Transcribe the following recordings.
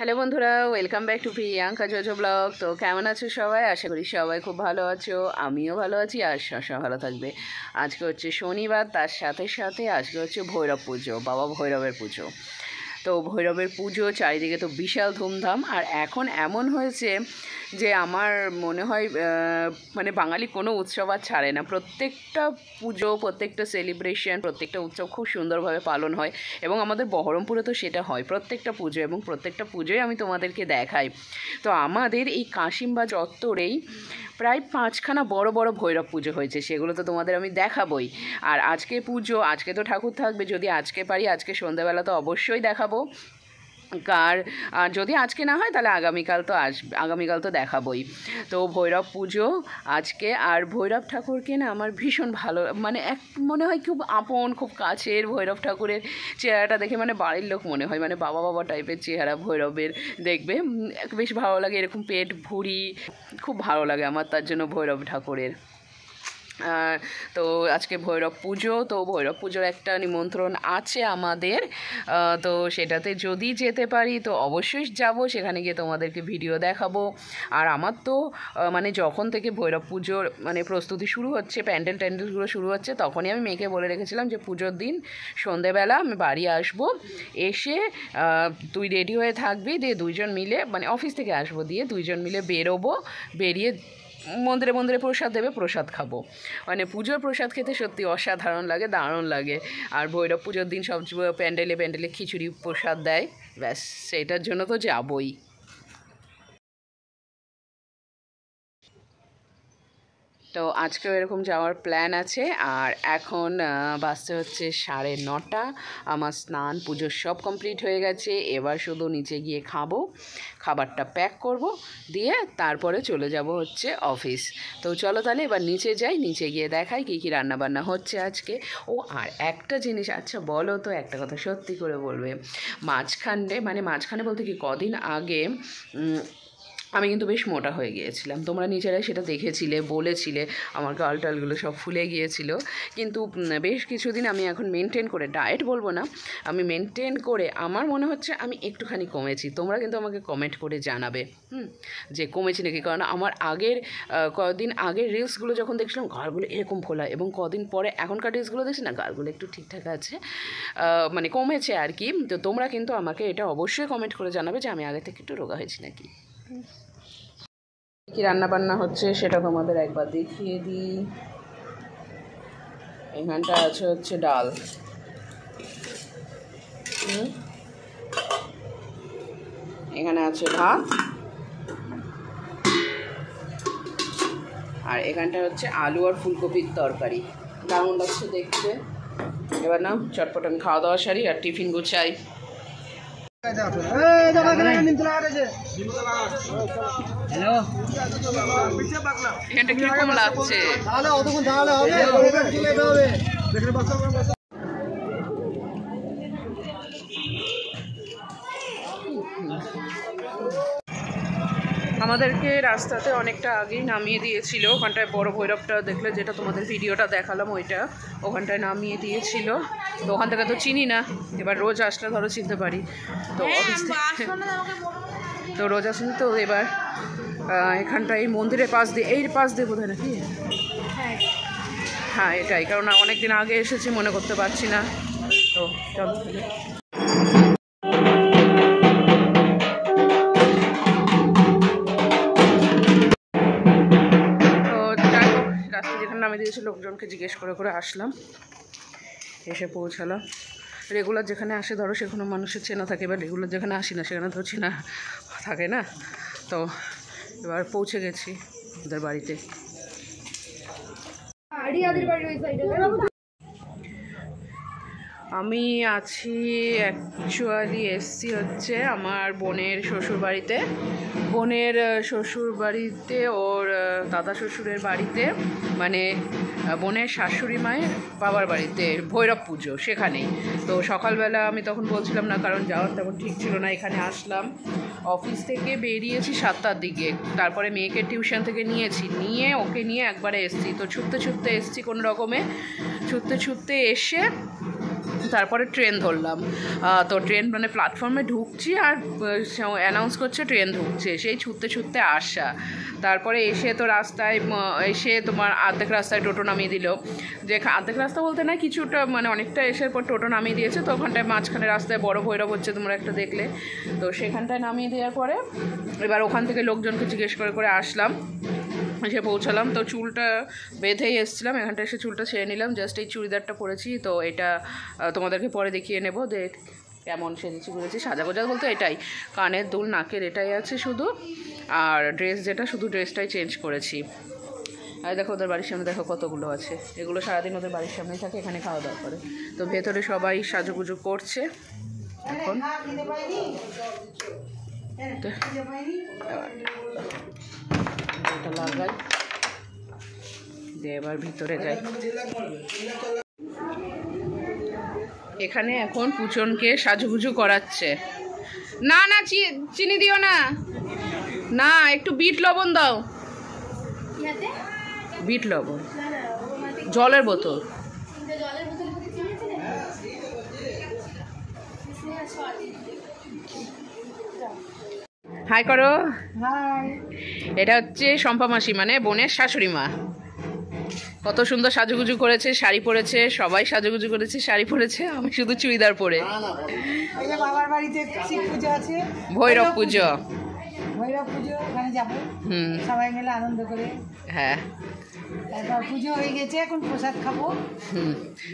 Hello বন্ধুরা, welcome back to Priyanka JoJo blog. তো কেমন আছো সবাই? আশা করি সবাই খুব ভালো আছো, আমিও ভালো আছি আর শশা ভালো থাকবে। আজকে হচ্ছে শনিবার, তার সাথে সাথে আজকে হচ্ছে ভৈরব পুজো, বাবা ভৈরবের পুজো। তো ভৈরবের পুজো চারিদিকে তো বিশাল ধুমধাম। আর এখন এমন হয়েছে যে আমার মনে হয় মানে বাঙালি কোনো উৎসব আর ছাড়ে না। প্রত্যেকটা পুজো, প্রত্যেকটা সেলিব্রেশন, প্রত্যেকটা উৎসব খুব সুন্দরভাবে পালন হয় এবং আমাদের বহরমপুরে তো সেটা হয় প্রত্যেকটা পুজো, এবং প্রত্যেকটা পুজোয় আমি তোমাদেরকে দেখাই। তো আমাদের এই কাশিমবা চত্বরেই প্রায় 5খানা বড় বড় ভৈরব পুজো হয়েছে, সেগুলো তো তোমাদের আমি দেখাবই। আর আজকে পুজো, আজকে তো ঠাকুর থাকবে, যদি আজকে পারি আজকে সন্ধ্যাবেলা তো অবশ্যই দেখাবো। আর যদি আজকে না হয় তাহলে আগামীকাল তো আসবে, আগামীকাল তো দেখাবই। তো ভৈরব পুজো আজকে। আর ভৈরব ঠাকুরকে না আমার ভীষণ ভালো, মানে এক মনে হয় খুব আপন, খুব কাছের। ভৈরব ঠাকুরের চেহারাটা দেখে মানে বাড়ির লোক মনে হয়, মানে বাবা বাবা টাইপের চেহারা ভৈরবের দেখবে, বেশ ভালো লাগে। এরকম পেট ভুঁড়ি খুব ভালো লাগে আমার, তার জন্য ভৈরব ঠাকুরের। তো আজকে ভৈরব পুজো, তো ভৈরব পুজোর একটা নিমন্ত্রণ আছে আমাদের। তো সেটাতে যদি যেতে পারি তো অবশ্যই যাব, সেখানে গিয়ে তোমাদেরকে ভিডিও দেখাবো। আর আমার তো মানে যখন থেকে ভৈরব পুজোর মানে প্রস্তুতি শুরু হচ্ছে, ট্যান্ডেলগুলো শুরু হচ্ছে, তখনই আমি মেয়েকে বলে রেখেছিলাম যে পুজোর দিন সন্ধেবেলা আমি বাড়ি আসবো, এসে তুই রেডি হয়ে থাকবি, দিয়ে দুইজন মিলে, মানে অফিস থেকে আসবো, দিয়ে দুইজন মিলে বেরোবো, বেরিয়ে মন্দিরে মন্দিরে প্রসাদ দেবে, প্রসাদ খাবো। মানে পুজোর প্রসাদ খেতে সত্যি অসাধারণ লাগে, দারুণ লাগে। আর ভৈরব পুজোর দিন সব প্যান্ডেলে খিচুড়ি প্রসাদ দেয়, ব্যাস সেটার জন্য তো যাবই। তো আজকেও এরকম যাওয়ার প্ল্যান আছে। আর এখন বাজতে হচ্ছে 9:30। আমার স্নান পুজোর সব কমপ্লিট হয়ে গেছে, এবার শুধু নিচে গিয়ে খাবো, খাবারটা প্যাক করব, দিয়ে তারপরে চলে যাব হচ্ছে অফিস। তো চলো তাহলে এবার নিচে যাই, নিচে গিয়ে দেখাই কী কী রান্নাবান্না হচ্ছে আজকে। ও আর একটা জিনিস, আচ্ছা বলো তো, একটা কথা সত্যি করে বলবে, মাঝখানে বলতে কি কদিন আগে আমি কিন্তু বেশ মোটা হয়ে গিয়েছিলাম, তোমরা নিজেরাই সেটা দেখেছিলে, বলেছিলে আমার গালটালগুলো সব ফুলে গিয়েছিল। কিন্তু বেশ কিছুদিন আমি এখন মেনটেন করে, ডায়েট বলবো না, আমি মেনটেন করে আমার মনে হচ্ছে আমি একটুখানি কমেছি। তোমরা কিন্তু আমাকে কমেন্ট করে জানাবে যে কমেছি নাকি। কারণ আমার কদিন আগের রিলসগুলো যখন দেখছিলাম গালগুলো এরকম ফোলা, এবং কদিন পরে এখনকার রিলসগুলো দেখছি না, গালগুলো একটু ঠিকঠাক আছে, মানে কমেছে আর কি। তো তোমরা কিন্তু আমাকে এটা অবশ্যই কমেন্ট করে জানাবে যে আমি আগে থেকে একটু রোগা হয়েছি নাকি। কি রান্না বান্না হচ্ছে সেটা তোমাদের একবার দেখিয়ে দিই। এখানটা আছে হচ্ছে ডাল, এখানে আছে ভাত, আর এখানটা হচ্ছে আলু আর ফুলকপির তরকারি। দারুণ লাগছে দেখতে। এবার না চটপট আমি খাওয়া দাওয়া সারি আর টিফিন গুছাই। এখানটা কিরকম লাগছে? আমাদেরকে রাস্তাতে অনেকটা আগেই নামিয়ে দিয়েছিল, ওখানটায় বড় ভৈরবটা দেখলে, যেটা তোমাদের ভিডিওটা দেখালাম ওইটা, ওখানটায় নামিয়ে দিয়েছিল। তো ওখান থেকে তো চিনি না, এবার রোজ আসলে ধরো চিনতে পারি। তো অফিস থেকে তো রোজ আসলে তো এবার এখানটায় মন্দিরের পাশ দিয়ে, এই পাশ দিয়ে বোধ হয় নাকি, হ্যাঁ এটাই, কারণ অনেক দিন আগে এসেছি, মনে করতে পারছি না। তো চল নামিয়ে দিয়েছে, লোকজনকে জিজ্ঞেস করে করে আসলাম, এসে পৌঁছালাম। রেগুলার যেখানে আসে ধরো সেখানে মানুষের চেনা থাকে, এবার রেগুলার যেখানে আসি না সেখানে ধরো চেনা থাকে না। তো এবার পৌঁছে গেছি ওদের বাড়িতে। আমি আছি অ্যাকচুয়ালি এসছি হচ্ছে আমার বোনের শ্বশুরবাড়িতে, বোনের শ্বশুরবাড়িতে, ওর দাদা শ্বশুরের বাড়িতে, মানে বোনের শাশুড়ি মায়ের বাবার বাড়িতে ভৈরব পুজো, সেখানেই। তো সকালবেলা আমি তখন বলছিলাম না, কারণ যাওয়ার তখন ঠিক ছিল না, এখানে আসলাম। অফিস থেকে বেরিয়েছি 7টার দিকে, তারপরে মেয়েকে টিউশন থেকে নিয়ে ওকে নিয়ে একবারে এসছি। তো ছুটতে এসছি কোনো রকমে, ছুটতে এসে তারপরে ট্রেন ধরলাম। তো ট্রেন মানে প্ল্যাটফর্মে ঢুকছি আর অ্যানাউন্স করছে ট্রেন ঢুকছে, সেই ছুটতে ছুটতে আসা। তারপরে এসে তো রাস্তায় এসে তোমার অর্ধেক রাস্তায় টোটো নামিয়ে দিল, যে অর্ধেক রাস্তা বলতে না কিছুটা মানে অনেকটা এসের পর টোটো নামিয়ে দিয়েছে। তো ওখানটায় মাঝখানে রাস্তায় বড় ভৈরব হচ্ছে, তোমরা একটা দেখলে। তো সেখানটায় নামিয়ে দেওয়ার পরে এবার ওখান থেকে লোকজনকে জিজ্ঞেস করে আসলাম, এসে পৌঁছালাম। তো চুলটা বেঁধেই এসেছিলাম, এখানটা এসে চুলটা ছেড়ে নিলাম, জাস্ট এই চুড়িদারটা পরেছি। তো এটা তোমাদেরকে পরে দেখিয়ে নেবো দেখ কেমন সেজেছি করেছি। সাজাগোজা বলতে এটাই, কানের দুল নাকের এটাই আছে শুধু, আর ড্রেস যেটা শুধু ড্রেসটাই চেঞ্জ করেছি। আর দেখো ওদের বাড়ির সামনে দেখো কতগুলো আছে, এগুলো সারাদিন ওদের বাড়ির সামনেই থাকে, এখানে খাওয়া দাওয়া করে। তো ভেতরে সবাই সাজুগুজু করছে এখন। এটা লাগাই দিয়ে এবার ভিতরে যাই। এখানে এখন পুচনকে সাজুগুজু করাচ্ছে। না না চিনি দিও না, না একটু বিট লবণ দাও, বিট লবণ, জলের বোতল। হাই করো। এটা হচ্ছে শম্পা মাসি, মানে বোনের শাশুড়ি মা। কত সুন্দর সাজুগুজু করেছে, শাড়ি পরেছে, সবাই সাজুগুজু করেছে, শাড়ি পরেছে, আমি শুধু চুড়িদার পরে। বাবার বাড়িতে শিব পুজো আছে, ভৈরব পুজো, ভৈরব পুজো, ওখানে যাবো সবাই মিলে আনন্দ করে। হ্যাঁ, তারপর পুজো হয়ে গেছে, এখন প্রসাদ খাবো।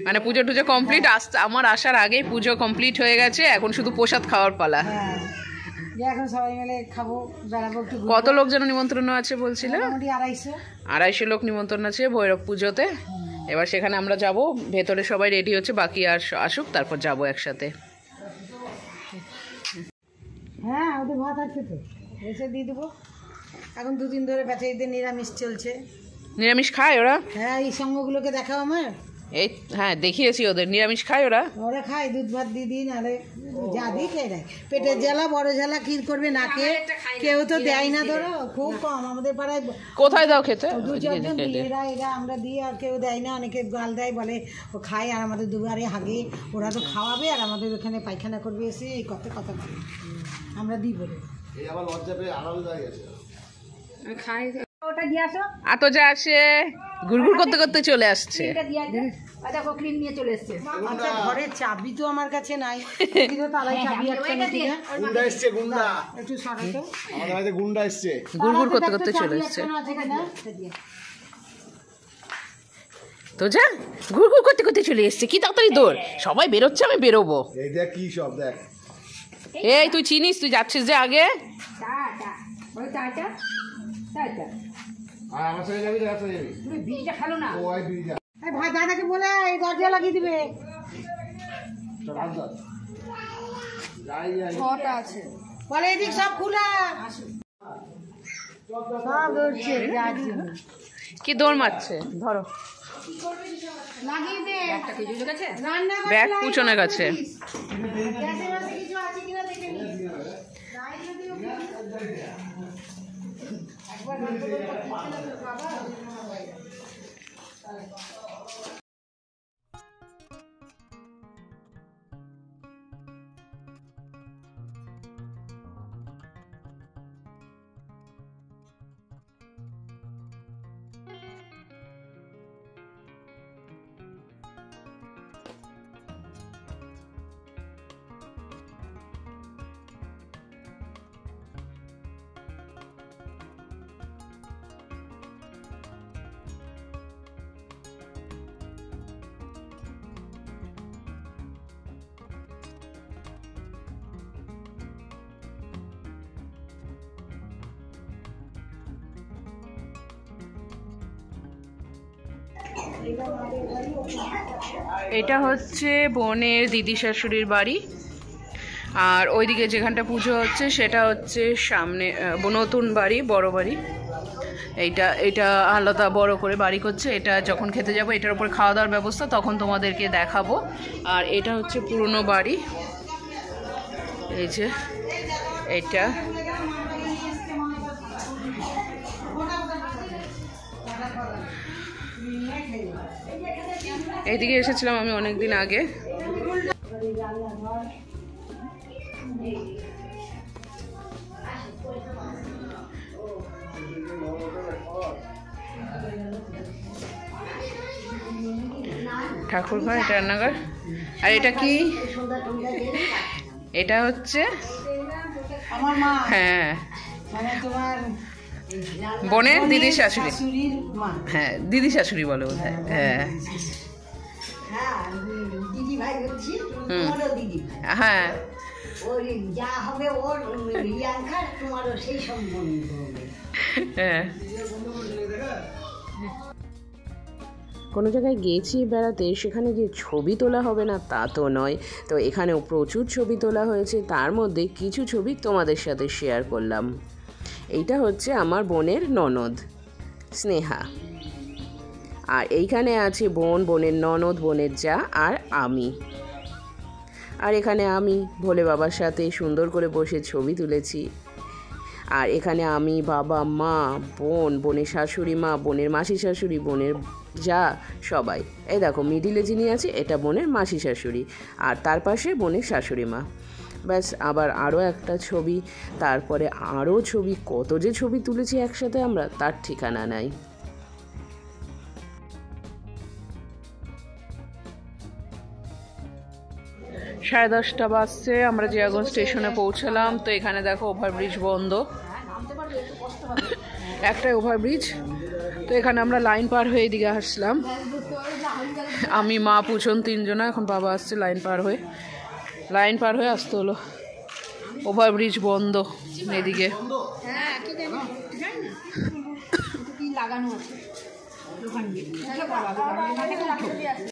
মানে পুজো টুজো কমপ্লিট, আমার আসার আগেই পুজো কমপ্লিট হয়ে গেছে, এখন শুধু প্রসাদ খাওয়ার পালা। হ্যাঁ, এখন সবাই মিলে খাবো, বেড়াবো একটু। কত লোক যেন নিমন্ত্রণ আছে বলছিল? 250 লোক নিমন্ত্রণ আছে ভৈরব পুজোতে। এবার সেখানে আমরা যাব, ভেতরে সবাই রেডি হচ্ছে, বাকি আর আসুক তারপর যাব একসাথে। হ্যাঁ, ওদের ভাত আছে তো, এসে দিয়ে দেবো। এখন 2 দিন ধরে বেচারিদের নিরামিষ চলছে। নিরামিষ খায় ওরা? হ্যাঁ, এই সঙ্গগুলোকে দেখাও আমার। এই হ্যাঁ দেখিয়েছি, ওদের নিরামিষ খায় ওরা। ওরা খায়, দুধ ভাত দিয়ে দিই, নাহলে যা দিই খেয়ে দেয়। পেটের জ্বালা, বড় জ্বালা কি করবে না খেয়ে, কেউ তো দেয় না। ধরো খুব কম আমাদের পাড়ায়। কোথায় দাও খেতে? 2-4 জন এরা আমরা দিই, আর কেউ দেয় না। অনেকে গাল দেয়, বলে ও খায় আর আমাদের দুবারে হাগে, ওরা তো খাওয়াবে আর আমাদের ওখানে পায়খানা করবে এসে, এই কথা বলে আমরা দিই বলে। খাই ওটা দিয়ে আসো। আত যা আসে গুড়গুড় করতে করতে চলে আসছে। দেখো ক্রিম নিয়ে চলে এসছে। আচ্ছা, ঘরের চাবি তো আমার কাছে নাই, কিন্তু তালাই চাবি একটা নাকি না? গুন্ডা এসছে, গুন্ডা একটু সরাতো। আমাদের বাড়িতে গুন্ডা এসছে, গুড়গুড় করতে করতে চলে এসছে। তো যা গুড়গুড় করতে করতে চলে এসছে, কি তাড়াতাড়ি দৌড়, সবাই বেরোচ্ছে আমি বেরোবো। এই দেখ কি সব দেখ। এই তুই চিনিস, তুই যাচ্ছিস যে আগে। আর আমার সাথে যাবি, তার সাথে যাবি। বিড়িটা খেলো না। ও আই বিরিয়া। এই ভাই দাদাকে বলে এই দরজা লাগিয়ে দিবে। চল আজ যাই যাই। ছটা আছে বলে, এদিক সব খোলা, সব ধরছে যার জন্য। কি দৌড় মারছে, ধরো লাগিয়ে দে। একটা খেজুর গাছে রান্না করে ব্যাগ পুচনের কাছে। গ্যাসের মাঝে কিছু আছে কিনা দেখে নি। একবার বাবা। এটা হচ্ছে বোনের দিদি শাশুড়ির বাড়ি, আর ওইদিকে যেখানটা পুজো হচ্ছে সেটা হচ্ছে সামনে নতুন বাড়ি, বড় বাড়ি। এটা আলাদা বড় করে বাড়ি করছে। এটা যখন খেতে যাব, এটার উপর খাওয়া দাওয়ার ব্যবস্থা, তখন তোমাদেরকে দেখাবো। আর এটা হচ্ছে পুরনো বাড়ি, এই যে এটা। এইদিকে এসেছিলাম আমি অনেক দিন আগে, ঠাকুর ঘর, এটা রান্নাঘর। আর এটা কি? এটা হচ্ছে আমার মা, হ্যাঁ মানে তোমার বোনের দিদির শাশুড়ি। শাশুড়ির মা। হ্যাঁ দিদি শাশুড়ি বলে বোধ হয়। হ্যাঁ হ্যাঁ, দিদি ভাই বলছি, তোমারও দিদি ভাই। হ্যাঁ ওর যা হবে ওর রিয়াঙ্কার, তোমারও সেই সম্বন্ধ হবে। হ্যাঁ। কোনো জায়গায় গিয়েছি বেড়াতে, সেখানে গিয়ে ছবি তোলা হবে না তা তো নয়। তো এখানেও প্রচুর ছবি তোলা হয়েছে, তার মধ্যে কিছু ছবি তোমাদের সাথে শেয়ার করলাম। এইটা হচ্ছে আমার বোনের ননদ স্নেহা, আর এইখানে আছে বোন, বোনের ননদ, বোনের যা, আর আমি। আর এখানে আমি ভোলে বাবার সাথে সুন্দর করে বসে ছবি তুলেছি। আর এখানে আমি, বাবা, মা, বোন, বোনের শাশুড়ি মা, বোনের মাসি শাশুড়ি, বোনের যা, সবাই। এই দেখো মিডিলে যিনি আছে এটা বোনের মাসি শাশুড়ি, আর তার পাশে বোনের শাশুড়ি মা। ব্যাস, আবার আরও একটা ছবি, তারপরে আরও ছবি, কত যে ছবি তুলেছি একসাথে আমরা, তার ঠিকানা নাই। সাড়ে 10টা বাজছে, আমরা জিয়াগঞ্জ স্টেশনে পৌঁছালাম। তো এখানে দেখো ওভারব্রিজ বন্ধ, একটাই ওভারব্রিজ। তো এখানে আমরা লাইন পার হয়ে এদিকে আসলাম, আমি, মা, পুচন, তিনজনা। এখন বাবা আসছে লাইন পার হয়ে আসতে হলো। ওভারব্রিজ বন্ধ এদিকে। লাগানো আছে।